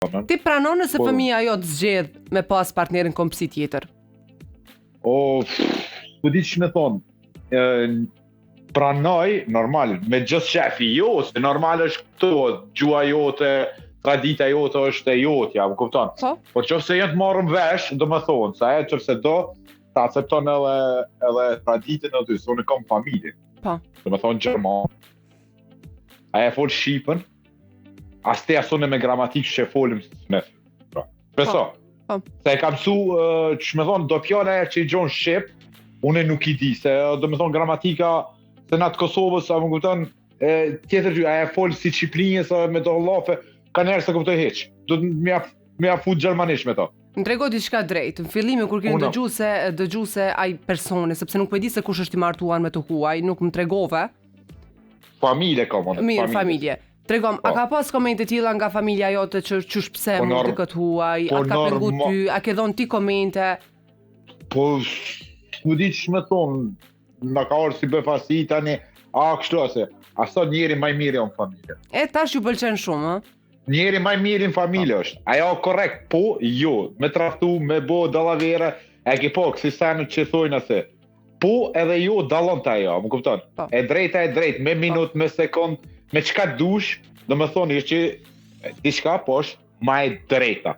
Ti pranon nëse fëmia jote zgjedh me pas partnerin kompsi tjetër? Po di që me thonë, pranoj, normal, me gjithë shefi jo, se normal është këto, gjua jote, tradita jote është e jotja, më kupton? Po? Por qofse jenë të marrëm vesh, do me thonë, sa e qofse do, ta acepton edhe traditën e ty, se unë kam familje. Po. Do me thonë Gjerman, a e folë Shqipën, as te asone me gramatikë që e folim me beso. Po. Se e kam su, që me thonë, do fjale që i gjonë Shqip, unë nuk i di, se do me thonë gramatika, se natë Kosovës, a më kupton, tjetër që a e folë si Qiprinjës, me do lafe, ka njerë se kuptoj heq. Do të me fut gjermanisht me to. Më trego diçka drejt. Në fillim kur kemi dëgju se ai personi, sepse nuk po e di se kush është i martuar me të huaj, nuk më tregove. Familje ka më. Mirë, familje. Tregom, a ka pas komente tilla nga familja jote që qysh pse mund të këtë huaj, a ka pengu ty, a ke dhon ti komente? Po, s'ku di që me thonë, në ka orë si befasi tani, kështu ase, a sot njeri maj mirë në familje. Tash ju pëlqen shumë, Njeri maj mirë në familje është. Ajo korrekt, po, jo, me traftu, me bo dallavera, e ki po, kësi sanë që thojnë ase. Po, edhe jo, dallon të ajo, më kupton? E drejta, me minut, me sekund, me qka dush, do me thonë, që diçka po është ma e drejta.